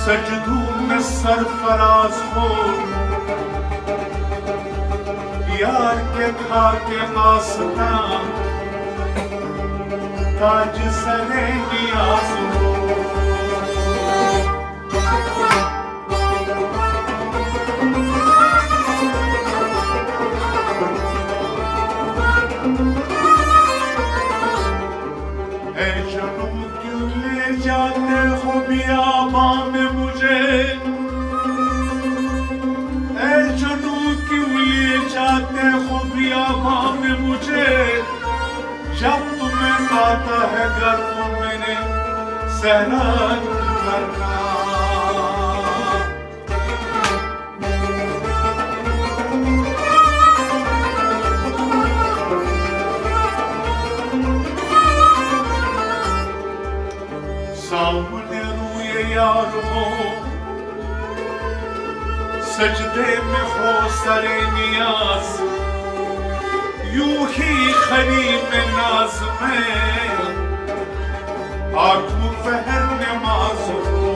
سجدوں میں سرفراز ہو یار کے کھا کے آستان تاج سرے نیاز ہو اے جنوں کیوں لے جاتے ہو بیاباں میں مجھے اے جنوں کیوں لے جاتے ہو بیاباں میں مجھے جب تمہیں آتا ہے گھر کو میں نے صحرا کرنا سامنے روئے یار ہو سجدے میں ہو سرے نیاز یوں ہی خریب ناز میں آنکھوں پہر نماز ہو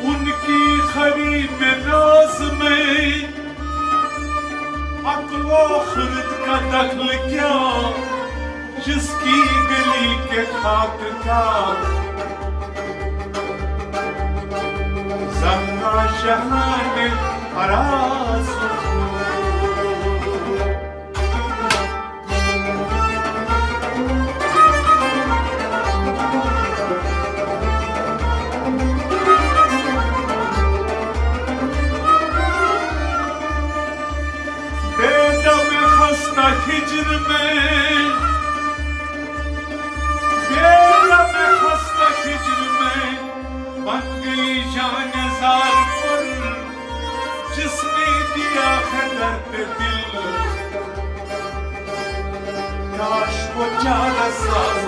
ان کی خریب ناز میں عقل و خرد کا دخل کیا جس کی گلی کے خاک کا ذرہ شہان اراز ہجر میں بیرم خستہ ہجر میں بن گئی جان زار پر جس نے دیا ہے درد دل کاش وہ چارہ ساز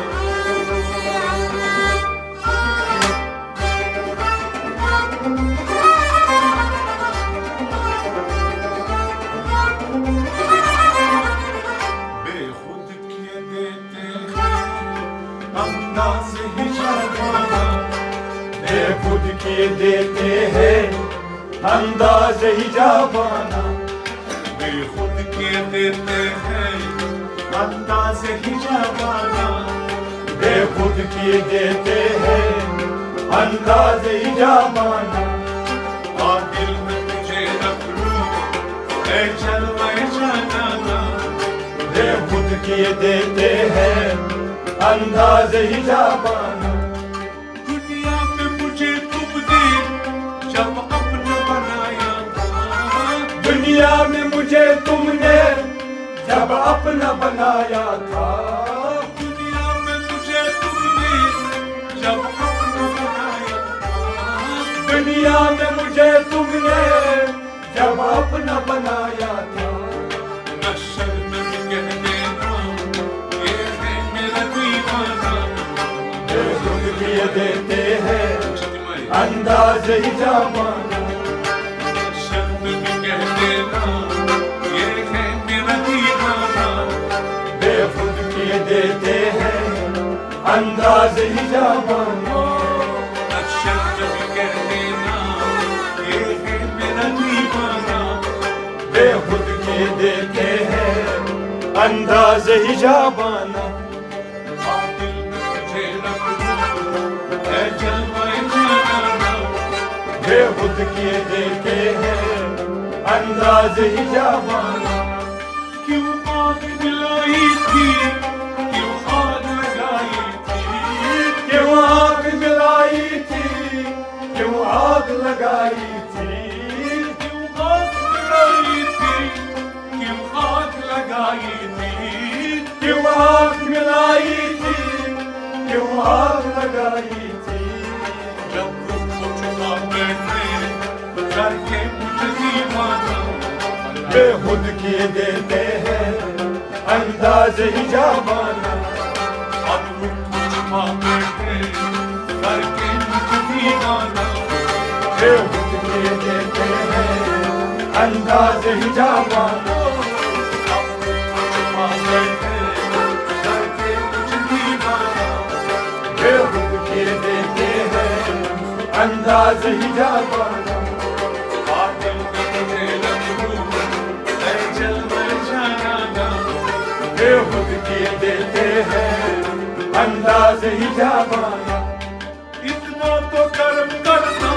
خود کیے دیتے ہیں انداز حجابانہ بے خود کیے دیتے ہیں انداز حجابانہ بے خود کیے دیتے ہیں انداز حجابانہ آ دل میں تجھے رکھ لوں اے جلوہ جانانہ بے خود کیے دیتے ہیں انداز حجابانہ دنیا میں مجھے تم نے جب اپنا بنایا تھا دنیا میں مجھے تم نے جب اپنا بنایا تھا دنیا میں مجھے تم نے جب اپنا بنایا تھا نشر میں بھی کہہ دینا یہ ہے میرا دیوانہ بے خود کیے دیتے ہیں انداز حجابانہ بے خود کیے دیتے ہیں انداز حجابانہ اکثر جب کہہ دینا یہ ہے میرا دیوانہ بے خود کیے دیتے ہیں انداز حجابانہ دل میں تجھے رکھ لوں اے جلوہ جانانہ بے خود کیے دیتے ہیں انداز حجابانہ کیوں آگ ملائی تھی کیوں آگ لگائی تھی کیوں آگ ملائی تھی کیوں آگ لگائی تھی کیوں آگ ملائی تھی کیوں آگ لگائی تھی کیوں آگ ملائی تھی کیوں آگ لگائی تھی جب رخ کو چھپا بیٹھے کر کے مجھے دیوانہ بے خود کیے دیتے ہیں انداز حجابانہ اب رخ کو چھپا بیٹھے کر کے مجھے دیوانہ بے خود کیے دیتے ہیں انداز ہی جاوانا بے خود کیے دیتے ہیں انداز ہی جاوانا بے خود کیے دیتے ہیں انداز ہی جاوانا اتنا تو کرم کرنا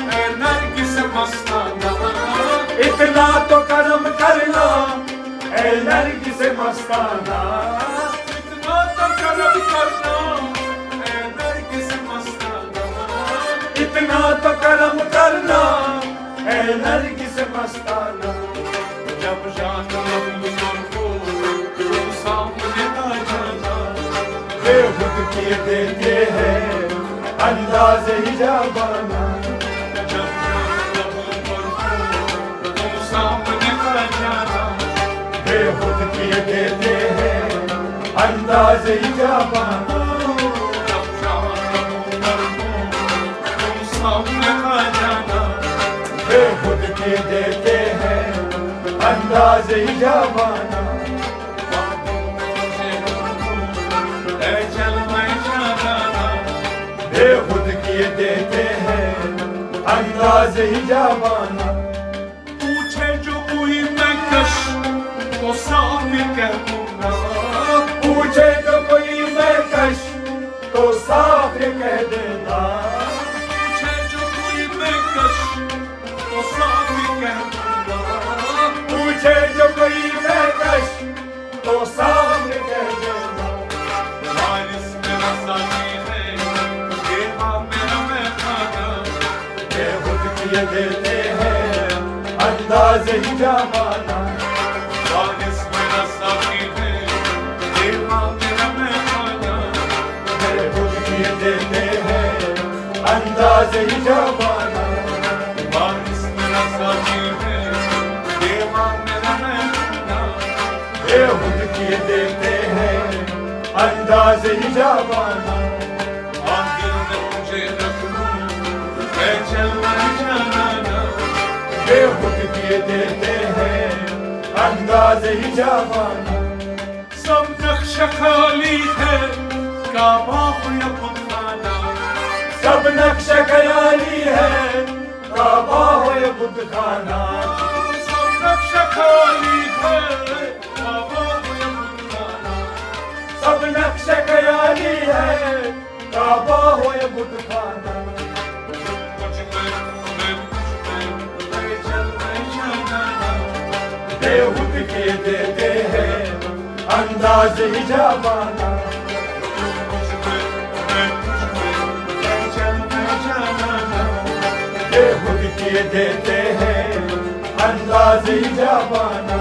اے نرگس مستانہ اتنا تو کرم کرنا اے نرگس مستانہ اتنا تو کرم کرنا اے نرگس مستانہ اتنا تو کرم کرنا اے نرگس مستانہ جب جان لب کو تم سامنے آ جانا بے خود کیے دیتے ہیں انداز ہی جاوانا جب جان لب کو تم سامنے آ جانا بے خود کیے دیتے ہیں انداز ہی جاوانا جب جان لب کو تم سامنے آ جانا بے خود کیے دیتے ہیں انداز ہی جاوانا اے چل میں جانا بے خود کیے دیتے ہیں انداز ہی جاوانا پوچھے جو کوئی میں کش تو صاف کہہ دوں گا پوچھے جو کوئی میں کش تو صاف کہہ دینا پوچھے جو کوئی میں کش تو صاف کہہ دوں گا پوچھے جو کوئی میں کش تو صاف کہہ دینا وارث میرا ساتھی ہے دیوا میرا میں کھانا بے خود کیے دیتے ہیں انداز ہی جاوانا وارث میرا ساتھی ہے دیوا میرا میں کھانا بے خود کیے دیتے ہیں انداز ہی جاوانا وارث میرا ساتھی ہے دیوا میرا میں کھانا بے خود کیے دیتے ہیں انداز ہی جاوانا آخر میں تجھے رکھ لوں اے چل میں جانا بے خود کیے دیتے ہیں انداز ہی جاوانا سب نقش خالی ہے کعبہ ہو یا بت خانہ سب نقش خیالی ہے کعبہ ہو یا بت خانہ سب نقش خالی ہے کعبہ ہو یا بت خانہ سب نقش خیالی ہے کعبہ ہو یا بت خانہ مجھ میں اے چل میں جانا بے خود کیے دیتے ہیں انداز ہی جاوانا مجھ میں اے چل میں جانا بے خود کیے دیتے ہیں انداز ہی جاوانا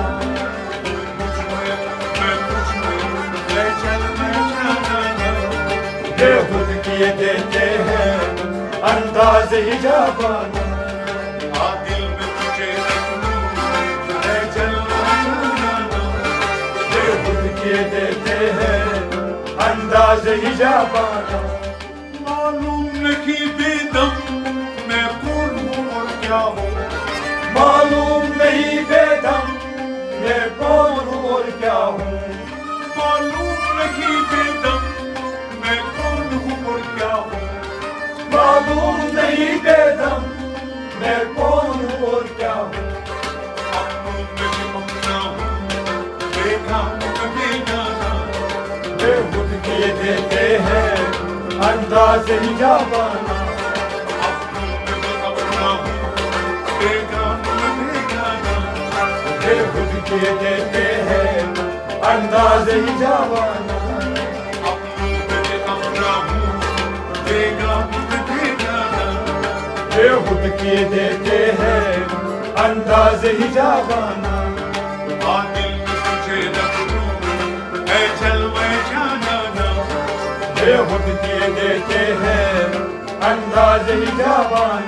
مجھ میں اے چل میں جانا بے خود کیے دیتے ہیں انداز ہی جاوانا دل میں تجھے رکھ لوں اے چل میں جانا بے خود کیے دیتے ہیں انداز ہی جاوانا معلوم نہیں بے دم میں کون ہوں اور کیا ہوں معلوم نہیں بے دم میں کون ہوں اور کیا ہوں معلوم نہیں بے دم میں کون ہوں اور کیا ہوں معلوم نہیں بے دم میں کون ہوں اور کیا ہوں اپنوں میں بھی اپنا ہوں بے کام میں بے جانا بے خود کیے دیتے ہیں انداز ہی جاوانا اپنوں میں بھی اپنا ہوں بے کام میں بے جانا بے خود کیے دیتے ہیں انداز ہی جاوانا اپنوں میں بھی اپنا ہوں بے کام میں بے جانا بے خود کیے دیتے ہیں انداز ہی جاوانا دل میں تجھے رکھ لوں اے چل میں جانا بے خود کیے دیتے ہیں انداز ہی جاوانا